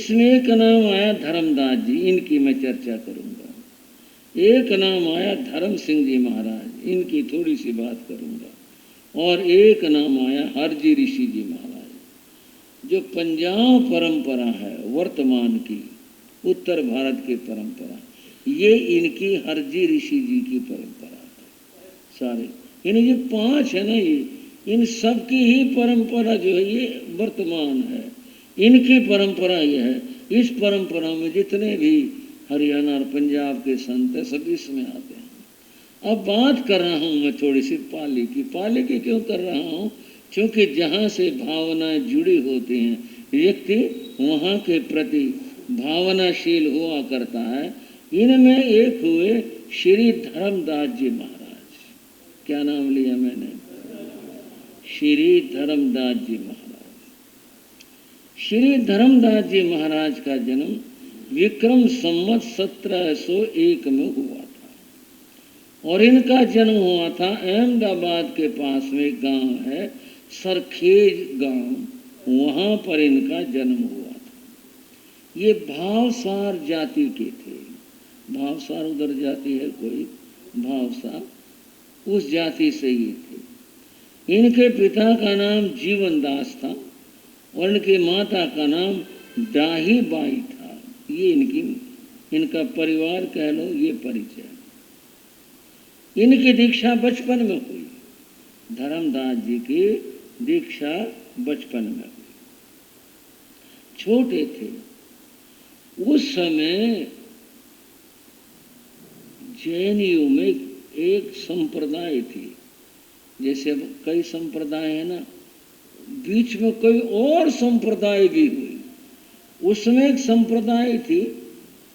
इसमें एक नाम आया धर्मदास जी, इनकी मैं चर्चा करूंगा। एक नाम आया धर्म सिंह जी महाराज, इनकी थोड़ी सी बात करूंगा। और एक नाम आया हरजी ऋषि जी महाराज। जो पंजाब परंपरा है वर्तमान की, उत्तर भारत की परंपरा, ये इनकी हरजी ऋषि जी की परंपरा है। सारे यानी जो 5 है ना, ये इन सब की ही परंपरा जो है ये वर्तमान है, इनकी परंपरा ये है। इस परंपरा में जितने भी हरियाणा और पंजाब के संत है सब इसमें आते हैं। अब बात कर रहा हूँ मैं थोड़ी सी पाली की। पाली की क्यों कर रहा हूँ? क्योंकि जहाँ से भावनाएं जुड़ी होती हैं, व्यक्ति वहाँ के प्रति भावनाशील हुआ करता है। इनमें एक हुए श्री धर्मदास जी महाराज। क्या नाम लिया मैंने? श्री धर्मदास जी महाराज। श्री धर्मदास जी महाराज का जन्म विक्रम संवत 1701 में हुआ था। और इनका जन्म हुआ था अहमदाबाद के पास में एक गांव है सरखेज गांव, वहाँ पर इनका जन्म हुआ था। ये भावसार जाति के थे। भावसार उधर जाति है कोई, भावसार, उस जाति से ये थे। इनके पिता का नाम जीवन दास था और इनके माता का नाम दाही बाई था। ये इनका परिवार कह लो, ये परिचय। इनकी दीक्षा बचपन में हुई। धर्मदास जी की दीक्षा बचपन में हुई, छोटे थे। उस समय जैनियों में एक संप्रदाय थी, जैसे अब कई संप्रदाय है ना, बीच में कोई और संप्रदाय भी हुई। उसमें एक संप्रदाय थी,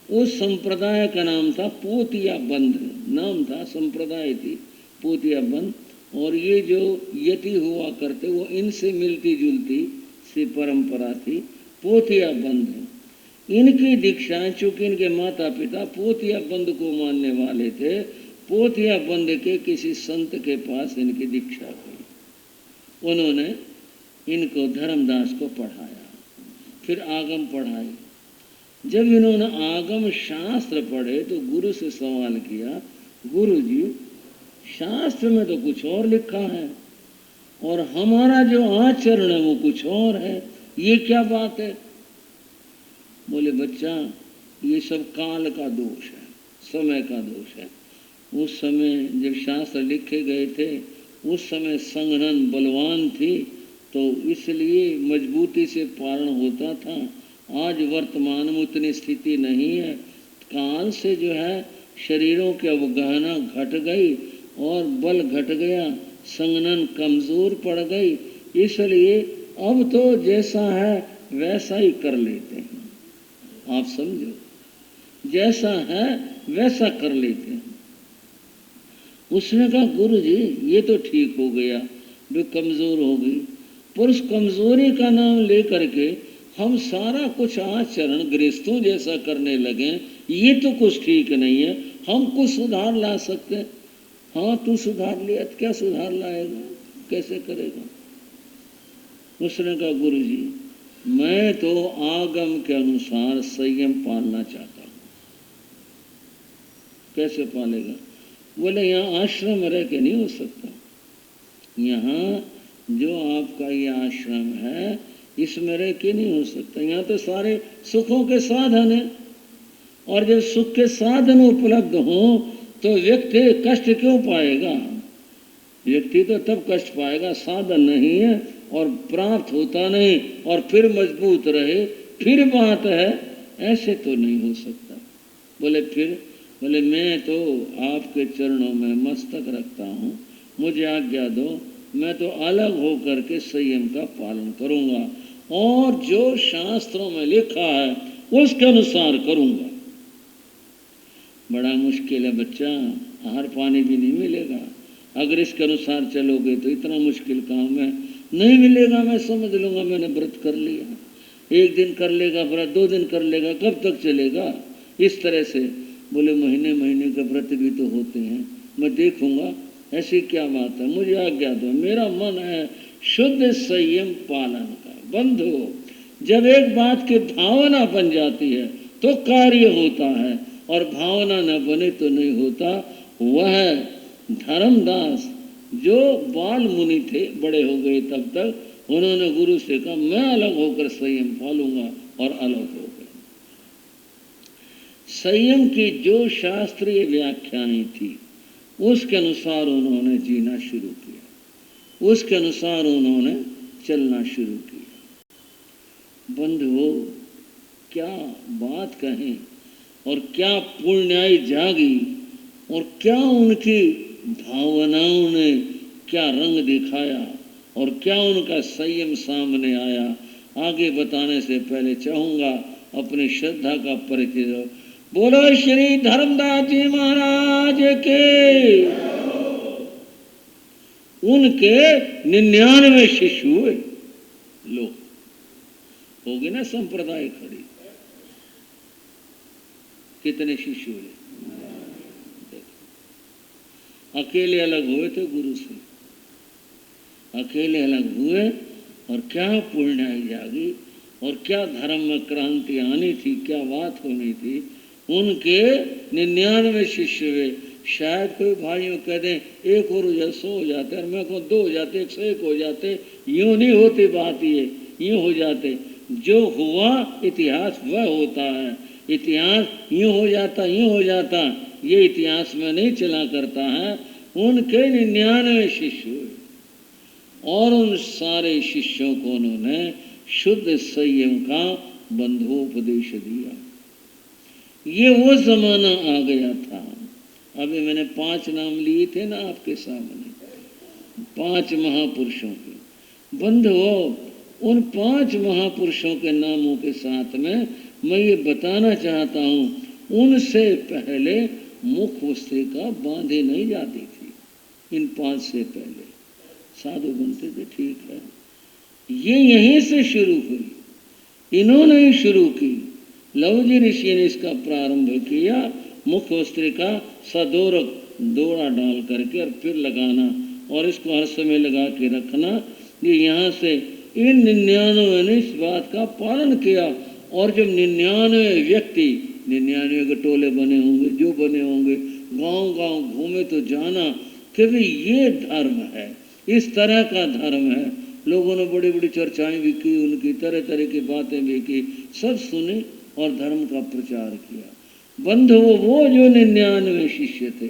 उस संप्रदाय का नाम था पोतिया बंद, नाम था, संप्रदाय थी पोतिया बंद। और ये जो यति हुआ करते वो इनसे मिलती जुलती सी परंपरा थी, पोतिया बंद। इनकी दीक्षा, चूंकि इनके माता पिता पोतिया बंद को मानने वाले थे, पोतिया बंद के किसी संत के पास इनकी दीक्षा हुई। उन्होंने इनको धर्मदास को पढ़ाया, फिर आगम पढ़ाई। जब इन्होंने आगम शास्त्र पढ़े तो गुरु से सवाल किया, गुरु जी शास्त्र में तो कुछ और लिखा है और हमारा जो आचरण है वो कुछ और है, ये क्या बात है? बोले बच्चा, ये सब काल का दोष है, समय का दोष है। उस समय जब शास्त्र लिखे गए थे उस समय संघनन बलवान थी, तो इसलिए मजबूती से पालन होता था। आज वर्तमान में उतनी स्थिति नहीं है। काल से जो है शरीरों की अवगाहना घट गई और बल घट गया, संघनन कमजोर पड़ गई, इसलिए अब तो जैसा है वैसा ही कर लेते हैं। आप समझो, जैसा है वैसा कर लेते हैं। उसने कहा गुरु जी ये तो ठीक हो गया, वे कमजोर हो गई, पर उस कमजोरी का नाम लेकर के हम सारा कुछ आचरण गृहस्थों जैसा करने लगे, ये तो कुछ ठीक नहीं है। हम कुछ सुधार ला सकते हैं। हाँ तू सुधार लिया, क्या सुधार लाएगा, कैसे करेगा? उसने कहा गुरु जी मैं तो आगम के अनुसार संयम पालना चाहता हूँ। कैसे पालेगा? बोले यहाँ आश्रम रह के नहीं हो सकता। यहाँ जो आपका ये आश्रम है इसमें रह के नहीं हो सकता। यहाँ तो सारे सुखों के साधन है, और जब सुख के साधन उपलब्ध हों तो व्यक्ति कष्ट क्यों पाएगा? व्यक्ति तो तब कष्ट पाएगा, साधन नहीं है और प्राप्त होता नहीं और फिर मजबूत रहे, फिर बात है, ऐसे तो नहीं हो सकता। बोले फिर? बोले मैं तो आपके चरणों में मस्तक रखता हूँ, मुझे आज्ञा दो, मैं तो अलग होकर के संयम का पालन करूँगा और जो शास्त्रों में लिखा है उसके अनुसार करूँगा। बड़ा मुश्किल है बच्चा, आहार पानी भी नहीं मिलेगा। अगर इसके अनुसार चलोगे तो इतना मुश्किल काम है, नहीं मिलेगा। मैं समझ लूँगा मैंने व्रत कर लिया, 1 दिन कर लेगा व्रत, 2 दिन कर लेगा, कब तक चलेगा इस तरह से? बोले महीने महीने के व्रत भी तो होते हैं, मैं देखूँगा। ऐसी क्या बात है, मुझे आज्ञा दो, मेरा मन है शुद्ध संयम पालन का। बंधु जब एक बात की भावना बन जाती है तो कार्य होता है, और भावना न बने तो नहीं होता। वह धर्मदास जो बाल मुनि थे, बड़े हो गए तब तक, उन्होंने गुरु से कहा मैं अलग होकर संयम पालूंगा, और अलग हो गए। संयम की जो शास्त्रीय व्याख्याएं थी उसके अनुसार उन्होंने जीना शुरू किया, उसके अनुसार उन्होंने चलना शुरू किया। बंधुओं, क्या बात कहें, और क्या पुण्याई जागी, और क्या उनकी भावनाओं ने क्या रंग दिखाया, और क्या उनका संयम सामने आया। आगे बताने से पहले चाहूँगा अपनी श्रद्धा का परिचय दो। बोलो श्री धर्मदास जी महाराज के। उनके 99 शिष्य हुए। लो, होगी ना संप्रदाय खड़ी। कितने शिष्य हुए? अकेले अलग हुए थे गुरु से, अकेले अलग हुए, और क्या पुण्याई जागी, और क्या धर्म में क्रांति आनी थी, क्या बात होनी थी। उनके 99 शिष्य हुए। शायद कोई भाइयों कह दें एक और 100 हो जाते, और मैं कहूँ 2 हो जाते, 101 हो जाते। यूं नहीं होती बात, ये यूं हो जाते। जो हुआ इतिहास वह होता है। इतिहास यूं हो जाता, यूं हो जाता, ये इतिहास में नहीं चला करता है। उनके 99 शिष्य हुए, और उन सारे शिष्यों को उन्होंने शुद्ध संयम का बंधोपदेश दिया। ये वो जमाना आ गया था। अभी मैंने 5 नाम लिए थे ना आपके सामने, 5 महापुरुषों के। बंधुओं, उन 5 महापुरुषों के नामों के साथ में मैं ये बताना चाहता हूँ, उनसे पहले मुख वस्त्रिका बांधी नहीं जाती थी। इन 5 से पहले साधु बनते थे, ठीक है। ये यहीं से शुरू हुई, इन्होंने ही शुरू की। लवजी ऋषि ने इसका प्रारंभ किया। मुख वस्त्रिका सदोरक दोड़ा डाल करके और फिर लगाना, और इसको हर समय लगा के रखना। ये यहाँ से इन 99 ने इस बात का पालन किया। और जब 99 व्यक्ति, 99 के टोले बने होंगे, जो बने होंगे, गांव गांव घूमे तो जाना कि भाई ये धर्म है, इस तरह का धर्म है। लोगों ने बड़ी बड़ी चर्चाएं भी की, उनकी तरह तरह की बातें भी की, सब सुने और धर्म का प्रचार किया। बंधुओं, वो जो 99 शिष्य थे,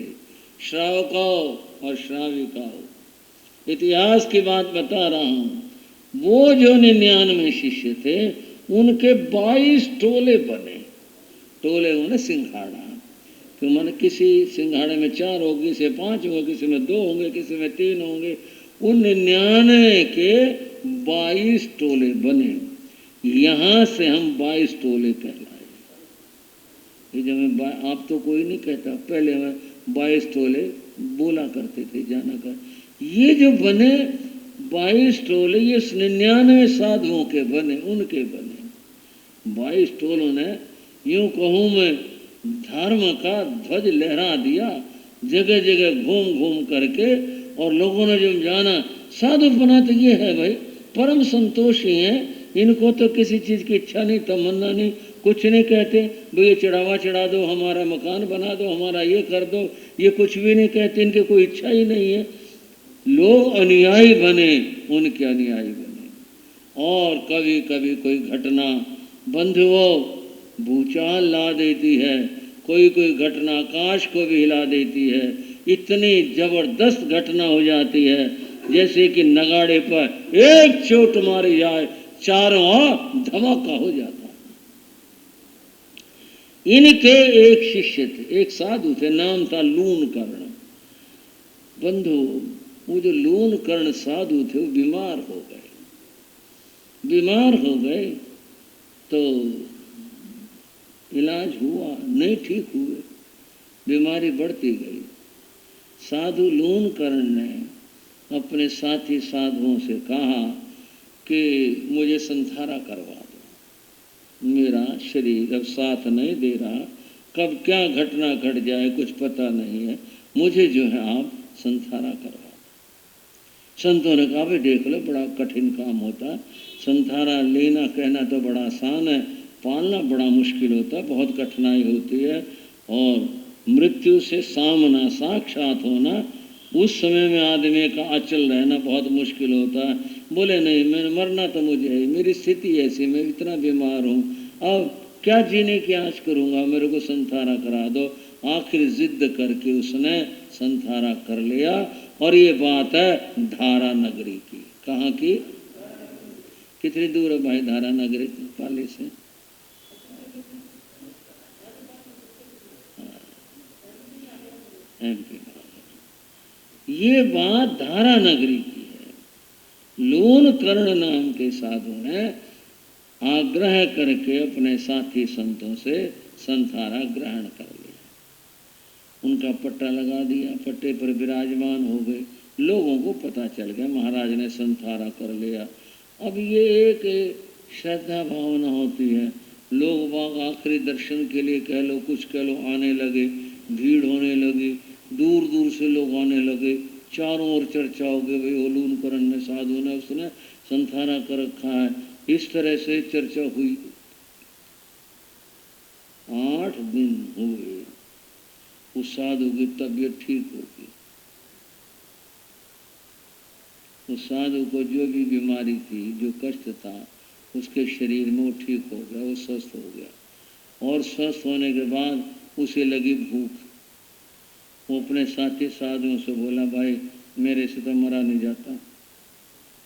श्रावकाओं और श्राविकाओं, इतिहास की बात बता रहा हूँ। वो जो 99 शिष्य थे, उनके 22 टोले बने। टोले होने सिंघाड़ा, तो मैंने किसी सिंघाड़े में 4 होंगे, किसी 5 होंगे, किसी में 2 होंगे, किसी में 3 होंगे। उन 99 के 22 टोले बने। यहाँ से हम 22 टोले कहलाए। ये जब मैं, आप तो कोई नहीं कहता, पहले मैं 22 टोले बोला करते थे जाना कर। ये जो बने 22 टोले, ये 99 साधुओं के बने, उनके बने 22 टोलों ने, यूं कहूँ मैं, धर्म का ध्वज लहरा दिया जगह जगह घूम घूम करके। और लोगों ने जब जाना, साधु बनाते ये है भाई, परम संतोषी हैं, इनको तो किसी चीज़ की इच्छा नहीं, तमन्ना नहीं, कुछ नहीं कहते। भाई ये चढ़ावा चढ़ा दो, हमारा मकान बना दो, हमारा ये कर दो, ये कुछ भी नहीं कहते, इनके कोई इच्छा ही नहीं है। लोग अनुयायी बने, उनके अनुयायी बने। और कभी कभी कोई घटना बंधुओं भूचाल ला देती है, कोई कोई घटना आकाश को भी हिला देती है। इतनी जबरदस्त घटना हो जाती है जैसे कि नगाड़े पर एक चोट मारी जाए, चारों ओर धमाका हो जाता। इनके एक शिष्य थे, एक साधु थे, नाम था लून कर्ण। बंधु, वो जो लून कर्ण साधु थे, वो बीमार हो गए। बीमार हो गए तो इलाज हुआ, नहीं ठीक हुए, बीमारी बढ़ती गई। साधु लून कर्ण ने अपने साथी साधुओं से कहा कि मुझे संधारा करवा दो, मेरा शरीर अब साथ नहीं दे रहा, कब क्या घटना घट जाए कुछ पता नहीं है, मुझे जो है आप संधारा करवा दो। संतों ने कहा भाई देख लो, बड़ा कठिन काम होता है, संथारा लेना कहना तो बड़ा आसान है, पालना बड़ा मुश्किल होता है, बहुत कठिनाई होती है, और मृत्यु से सामना साक्षात होना, उस समय में आदमी का अचल रहना बहुत मुश्किल होता है। बोले नहीं, मैंने मरना तो मुझे है, मेरी स्थिति ऐसी, मैं इतना बीमार हूँ, अब क्या जीने की आश करूँगा, मेरे को संथारा करा दो। आखिर जिद करके उसने संथारा कर लिया। और ये बात है धारा नगरी की। कहाँ की? कितनी दूर है भाई धारा नगरी पाली से? MP। ये बात धारा नगरी की है। लोन कर्ण नाम के साधु ने आग्रह करके अपने साथी संतों से संथारा ग्रहण कर लिया, उनका पट्टा लगा दिया, पट्टे पर विराजमान हो गए। लोगों को पता चल गया महाराज ने संथारा कर लिया। अब ये एक श्रद्धा भावना होती है, लोग बाग आखिरी दर्शन के लिए कह लो कुछ कह लो आने लगे, भीड़ होने लगी, दूर दूर से लोग आने लगे, चारों ओर चर्चा हो गई, भाई ओलून करण ने साधु ने उसने संथारा कर रखा है। इस तरह से चर्चा हुई। 8 दिन हुए, उस साधु की तबीयत ठीक होगी। उस साधु को जो भी बीमारी थी, जो कष्ट था उसके शरीर में, वो ठीक हो गया, वो स्वस्थ हो गया। और स्वस्थ होने के बाद उसे लगी भूख। वो अपने साथी साधुओं से बोला, भाई मेरे से तो मरा नहीं जाता,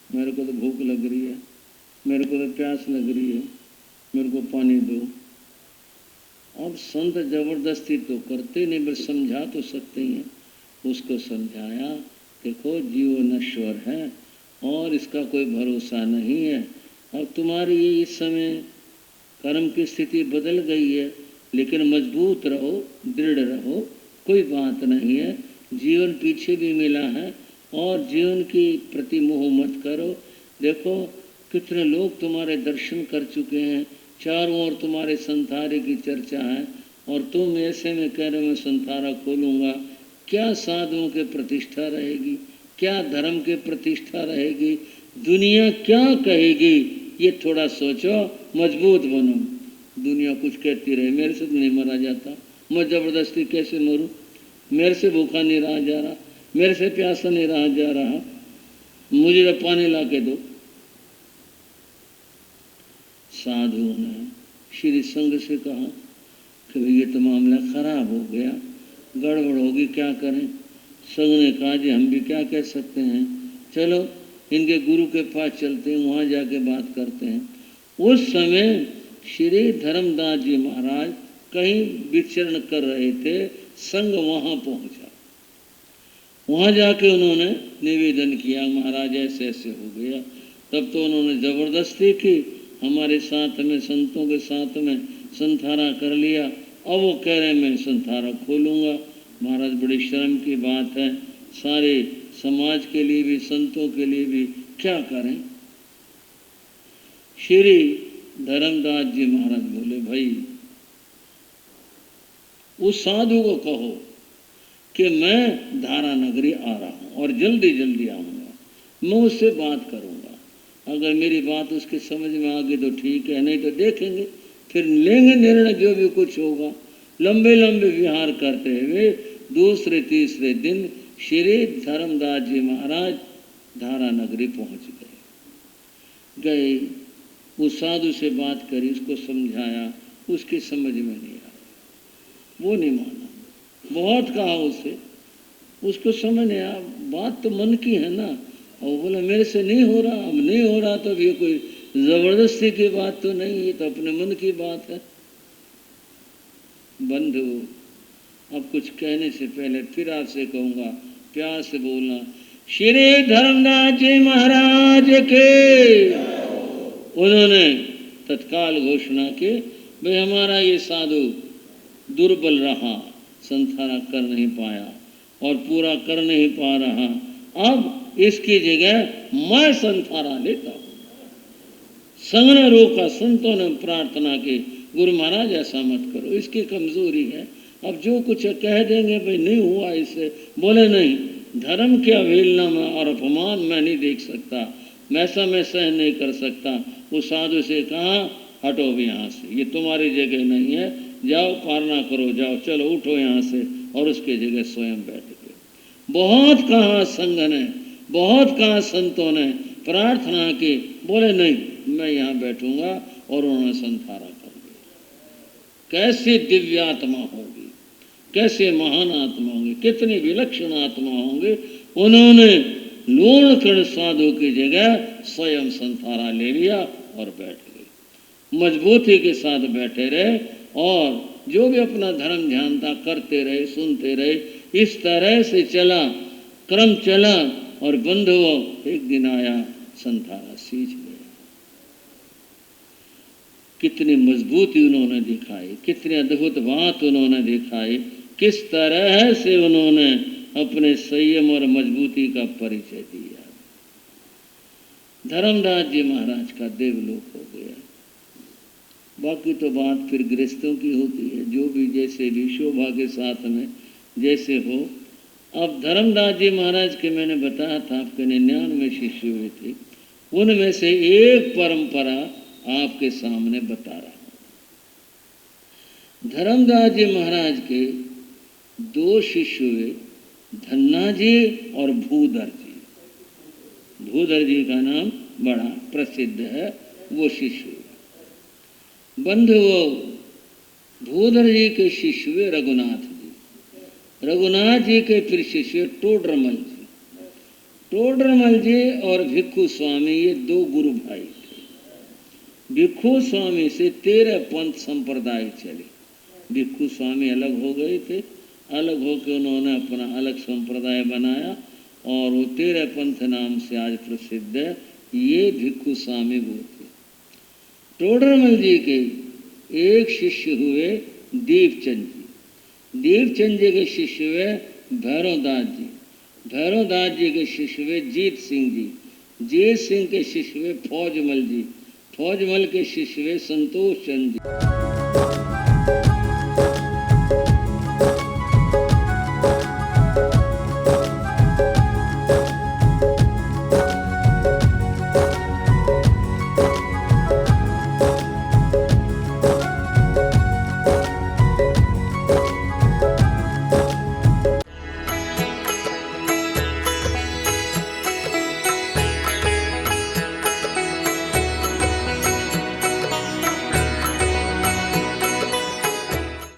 मेरे को तो भूख लग रही है, मेरे को तो प्यास लग रही है, मेरे को पानी दो। अब संत जबरदस्ती तो करते नहीं, बस समझा तो सकते ही हैं। उसको समझाया, देखो जीव नश्वर है और इसका कोई भरोसा नहीं है। अब तुम्हारी ये इस समय कर्म की स्थिति बदल गई है, लेकिन मजबूत रहो, दृढ़ रहो, कोई बात नहीं है। जीवन पीछे भी मिला है और जीवन की प्रति मोह मत करो। देखो कितने लोग तुम्हारे दर्शन कर चुके हैं, चारों ओर तुम्हारे संथारे की चर्चा है, और तुम ऐसे में कह रहे हो मैं संथारा खोलूँगा। क्या साधुओं के प्रतिष्ठा रहेगी, क्या धर्म के प्रतिष्ठा रहेगी, दुनिया क्या कहेगी, ये थोड़ा सोचो, मजबूत बनो। दुनिया कुछ कहती रहे, मेरे से तो नहीं मरा जाता, मैं ज़बरदस्ती कैसे मरूं, मेरे से भूखा नहीं रहा जा रहा, मेरे से प्यासा नहीं रहा जा रहा, मुझे तो पानी ला के दो। साधुओं ने श्री संघ से कहा कि ये तो मामला खराब हो गया, गड़बड़ होगी, क्या करें। संघ ने कहा जी हम भी क्या कह सकते हैं, चलो इनके गुरु के पास चलते हैं, वहाँ जाके बात करते हैं। उस समय श्री धर्मदास जी महाराज कहीं विचरण कर रहे थे, संघ वहाँ पहुँचा। वहाँ जाके उन्होंने निवेदन किया, महाराज ऐसे ऐसे हो गया। तब तो उन्होंने ज़बरदस्ती की, हमारे साथ में संतों के साथ में संथारा कर लिया। अब वो कह रहे मैं संथारा खोलूँगा। महाराज बड़ी शर्म की बात है, सारे समाज के लिए भी संतों के लिए भी क्या करें। श्री धर्मदास जी महाराज बोले भाई उस साधु को कहो कि मैं धारा नगरी आ रहा हूँ और जल्दी जल्दी आऊँगा, मैं उससे बात करूँगा। अगर मेरी बात उसके समझ में आ गई तो ठीक है, नहीं तो देखेंगे, फिर लेंगे निर्णय जो भी कुछ होगा। लंबे लंबे विहार करते हुए दूसरे तीसरे दिन श्री धर्मदास जी महाराज धारा नगरी पहुँच गए। उस साधु से बात करी, उसको समझाया, उसकी समझ में नहीं आया, वो नहीं माना। बहुत कहा उससे, उसको समझ नहीं आया, बात तो मन की है ना। और बोला मेरे से नहीं हो रहा, अब नहीं हो रहा तो ये कोई जबरदस्ती की बात तो नहीं, ये तो अपने मन की बात है। बंधु अब कुछ कहने से पहले फिर आपसे कहूँगा, प्यार से बोलना, श्री धर्मदास जी महाराज के। उन्होंने तत्काल घोषणा की, भाई हमारा ये साधु दुर्बल रहा, संथारा कर नहीं पाया और पूरा कर नहीं पा रहा, अब इसकी जगह मैं संथारा लेता हूँ। संघ ने रोका, संतों ने प्रार्थना की, गुरु महाराज ऐसा मत करो, इसकी कमजोरी है, अब जो कुछ कह देंगे भाई नहीं हुआ इससे। बोले नहीं, धर्म की अवहेलना में और अपमान मैं नहीं देख सकता, वैसा मैं सहन नहीं कर सकता। उस साधु से कहा, हटो भी यहाँ से, ये तुम्हारी जगह नहीं है, जाओ पारना करो, जाओ, चलो उठो यहाँ से। और उसकी जगह स्वयं बैठ गए। बहुत कहा संघ ने, बहुत कहा संतों ने, प्रार्थना की, बोले नहीं मैं यहाँ बैठूंगा, और उन्होंने संधारा कर दिया। कैसी दिव्यात्मा होगी, कैसे महान आत्मा होंगे, कितनी विलक्षण आत्मा होंगे। उन्होंने लूणकण साधु की जगह स्वयं संधारा ले लिया और बैठ गए। मजबूती के साथ बैठे रहे और जो भी अपना धर्म ध्यान था करते रहे, सुनते रहे। इस तरह से चला, क्रम चला, और बंधुओं एक दिन आया, संधारा सींच गए। कितनी मजबूती उन्होंने दिखाई, कितनी अद्भुत बात उन्होंने दिखाई, किस तरह से उन्होंने अपने संयम और मजबूती का परिचय दिया। धर्मदास जी महाराज का देवलोक हो गया। बाकी तो बात फिर गृहस्थों की होती है, जो भी जैसे भी शोभा के साथ में जैसे हो। अब धर्मदास जी महाराज के मैंने बताया था आपके 99 शिष्य हुए थे, उनमें से एक परंपरा आपके सामने बता रहा हूँ। धर्मदास जी महाराज के 2 शिष्य हुए, धन्ना जी और भूधर जी। भूधर जी का नाम बड़ा प्रसिद्ध है, वो शिष्य हुए। बंधुओं, भूधर जी के शिष्य हुए रघुनाथ जी। रघुनाथ जी के फिर शिष्य टोडरमल जी। टोडरमल जी और भिक्खु स्वामी, ये 2 गुरु भाई थे। भिक्खु स्वामी से 13 पंथ संप्रदाय चले। भिक्खु स्वामी अलग हो गए थे, अलग होकर उन्होंने अपना अलग संप्रदाय बनाया, और वो 13 पंथ नाम से आज प्रसिद्ध है। ये भिक्खु स्वामी वो थे। टोडरमल जी के एक शिष्य हुए दीपचंद जी। दीपचंद जी के शिष्य हुए भैरवदास जी। भैरवदास जी के शिष्य हुए जीत सिंह जी। जीत सिंह के शिष्य हुए फौजमल जी। फौजमल के शिष्य हुए संतोष चंद जी।